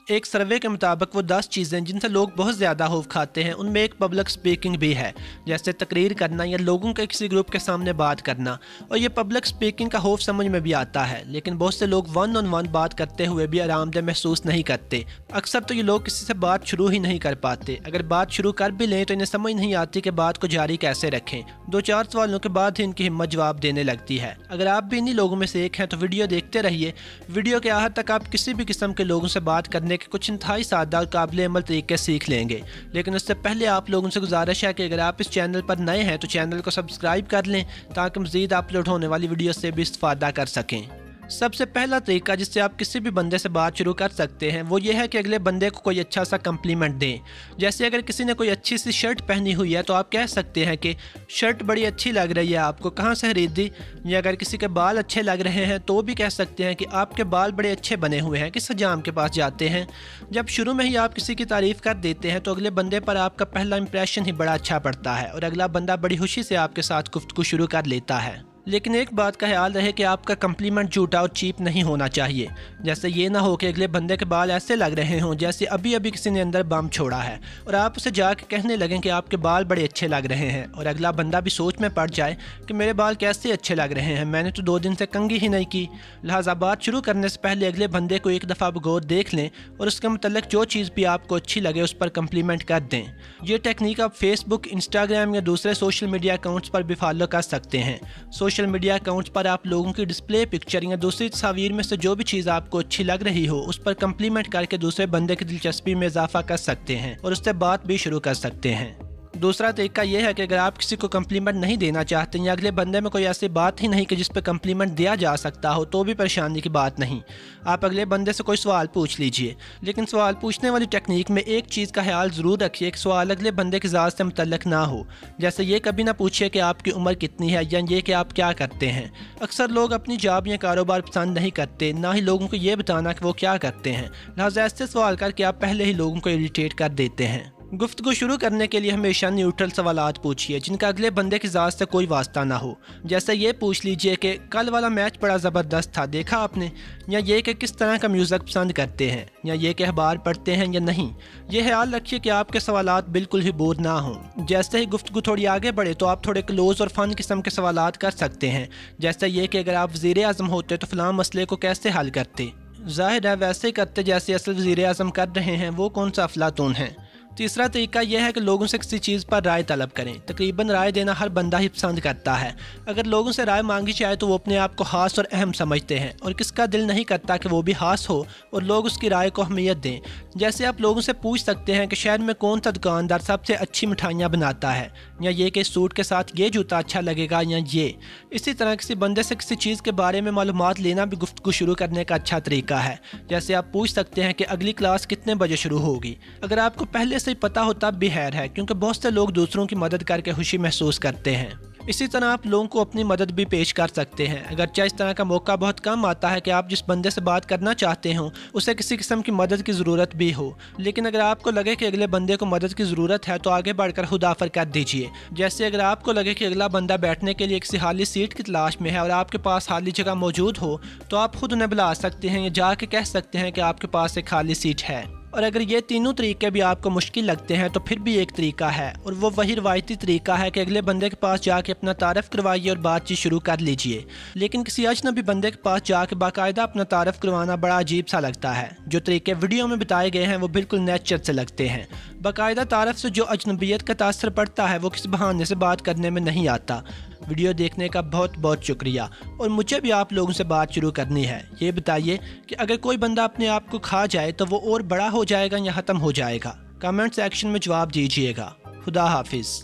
एक सर्वे के मुताबिक वो 10 चीज़ें जिनसे लोग बहुत ज़्यादा खौफ खाते हैं, उनमें एक पब्लिक स्पीकिंग भी है, जैसे तकरीर करना या लोगों के किसी ग्रुप के सामने बात करना। और ये पब्लिक स्पीकिंग का खौफ समझ में भी आता है, लेकिन बहुत से लोग वन ऑन वन बात करते हुए भी आरामदेह महसूस नहीं करते। अक्सर तो ये लोग किसी से बात शुरू ही नहीं कर पाते। अगर बात शुरू कर भी लें तो इन्हें समझ नहीं आती कि बात को जारी कैसे रखें। 2-4 सवालों के बाद ही इनकी हिम्मत जवाब देने लगती है। अगर आप भी इन्हीं लोगों में से एक हैं तो वीडियो देखते रहिए। वीडियो के आखिर तक आप किसी भी किस्म के लोगों से बात करने के कुछ इंतहाई सादा और काबिल अमल तरीके सीख लेंगे। लेकिन उससे पहले आप लोगों से गुजारिश है कि अगर आप इस चैनल पर नए हैं तो चैनल को सब्सक्राइब कर लें, ताकि मज़ीद अपलोड होने वाली वीडियो से भी इस्तेफादा कर सकें। सबसे पहला तरीका जिससे आप किसी भी बंदे से बात शुरू कर सकते हैं वो ये है कि अगले बंदे को कोई अच्छा सा कम्प्लीमेंट दें। जैसे अगर किसी ने कोई अच्छी सी शर्ट पहनी हुई है तो आप कह सकते हैं कि शर्ट बड़ी अच्छी लग रही है, आपको कहाँ से खरीदी। या अगर किसी के बाल अच्छे लग रहे हैं तो भी कह सकते हैं कि आपके बाल बड़े अच्छे बने हुए हैं, किस हजाम के पास जाते हैं। जब शुरू में ही आप किसी की तारीफ़ कर देते हैं तो अगले बंदे पर आपका पहला इंप्रेशन ही बड़ा अच्छा पड़ता है और अगला बंदा बड़ी खुशी से आपके साथ गुफ्तगू शुरू कर लेता है। लेकिन एक बात का ख्याल रहे कि आपका कम्प्लीमेंट झूठा और चीप नहीं होना चाहिए। जैसे ये ना हो कि अगले बंदे के बाल ऐसे लग रहे हों जैसे अभी अभी किसी ने अंदर बम छोड़ा है और आप उसे जाके कहने लगें कि आपके बाल बड़े अच्छे लग रहे हैं, और अगला बंदा भी सोच में पड़ जाए कि मेरे बाल कैसे अच्छे लग रहे हैं, मैंने तो 2 दिन से कंघी ही नहीं की। लिहाजा बात शुरू करने से पहले अगले बंदे को एक दफ़ा बगौर देख लें और उसके मतलब जो चीज़ भी आपको अच्छी लगे उस पर कम्प्लीमेंट कर दें। ये टेक्निक आप फेसबुक, इंस्टाग्राम या दूसरे सोशल मीडिया अकाउंट्स पर भी फॉलो कर सकते हैं। सोशल मीडिया अकाउंट्स पर आप लोगों की डिस्प्ले पिक्चर या दूसरी तस्वीर में से जो भी चीज़ आपको अच्छी लग रही हो उस पर कम्प्लीमेंट करके दूसरे बंदे की दिलचस्पी में इजाफा कर सकते हैं और उससे बात भी शुरू कर सकते हैं। दूसरा तरीका यह है कि अगर आप किसी को कम्प्लीमेंट नहीं देना चाहते या अगले बंदे में कोई ऐसी बात ही नहीं कि जिस पर कम्प्लीमेंट दिया जा सकता हो तो भी परेशानी की बात नहीं। आप अगले बंदे से कोई सवाल पूछ लीजिए, लेकिन सवाल पूछने वाली टेक्निक में एक चीज़ का ख्याल ज़रूर रखिए कि सवाल अगले बंदे की ज़ात से मुतल्लिक ना हो। जैसे ये कभी ना पूछिए कि आपकी उम्र कितनी है या ये कि आप क्या करते हैं। अक्सर लोग अपनी जॉब या कारोबार पसंद नहीं करते, ना ही लोगों को ये बताना कि वो क्या करते हैं। लिहाजा ऐसे सवाल करके आप पहले ही लोगों को इरिटेट कर देते हैं। गुफ्तगू शुरू करने के लिए हमेशा न्यूट्रल सवालात पूछिए जिनका अगले बंदे की ज़ात से कोई वास्ता ना हो। जैसे ये पूछ लीजिए कि कल वाला मैच बड़ा ज़बरदस्त था, देखा आपने। या ये कि किस तरह का म्यूज़िक पसंद करते हैं, या ये कि अखबार पढ़ते हैं या नहीं। ये ख्याल रखिए कि आपके सवालात बिल्कुल ही बोर ना हों। जैसे ही गुफ्तगू थोड़ी आगे बढ़े तो आप थोड़े क्लोज़ और फ़न किस्म के सवालात कर सकते हैं। जैसे ये कि अगर आप वज़ीर आज़म होते तो फ़लाँ मसले को कैसे हल करते। ज़ाहिर है वैसे ही करते जैसे असल वज़ीर आज़म कर रहे हैं, वो कौन सा अफलातून है। तीसरा तरीका यह है कि लोगों से किसी चीज़ पर राय तलब करें। तकरीबन राय देना हर बंदा ही पसंद करता है। अगर लोगों से राय मांगी जाए तो वो अपने आप को खास और अहम समझते हैं, और किसका दिल नहीं करता कि वो भी खास हो और लोग उसकी राय को अहमियत दें। जैसे आप लोगों से पूछ सकते हैं कि शहर में कौन सा दुकानदार सबसे अच्छी मिठाइयाँ बनाता है, या ये कि सूट के साथ ये जूता अच्छा लगेगा या ये। इसी तरह किसी बंदे से किसी चीज़ के बारे में मालूमात लेना भी गुफ्तगू शुरू करने का अच्छा तरीका है। जैसे आप पूछ सकते हैं कि अगली क्लास कितने बजे शुरू होगी। अगर आपको पहले से ही पता हो तब भी खैर है, क्योंकि बहुत से लोग दूसरों की मदद करके खुशी महसूस करते हैं। इसी तरह आप लोगों को अपनी मदद भी पेश कर सकते हैं। अगरचे इस तरह का मौका बहुत कम आता है कि आप जिस बंदे से बात करना चाहते हो उसे किसी किस्म की मदद की ज़रूरत भी हो, लेकिन अगर आपको लगे कि अगले बंदे को मदद की ज़रूरत है तो आगे बढ़कर खुद ऑफर कर दीजिए। जैसे अगर आपको लगे कि अगला बंदा बैठने के लिए किसी खाली सीट की तलाश में है और आपके पास खाली जगह मौजूद हो तो आप खुद उन्हें बुला सकते हैं या जाके कह सकते हैं कि आपके पास एक खाली सीट है। और अगर ये तीनों तरीके भी आपको मुश्किल लगते हैं तो फिर भी एक तरीका है, और वो वही रवायती तरीका है कि अगले बंदे के पास जाके अपना तारफ़ करवाइए और बातचीत शुरू कर लीजिए। लेकिन किसी अजनबी बंदे के पास जाके बाकायदा अपना तारफ़ करवाना बड़ा अजीब सा लगता है। जो तरीके वीडियो में बताए गए हैं वो बिल्कुल नेचर से लगते हैं। बाकायदा तारफ़ से जो अजनबियत का तासर पड़ता है वो किसी बहाने से बात करने में नहीं आता। वीडियो देखने का बहुत बहुत शुक्रिया, और मुझे भी आप लोगों से बात शुरू करनी है। ये बताइए कि अगर कोई बंदा अपने आप को खा जाए तो वो और बड़ा हो जाएगा या ख़त्म हो जाएगा। कमेंट सेक्शन में जवाब दीजिएगा। खुदा हाफिज़।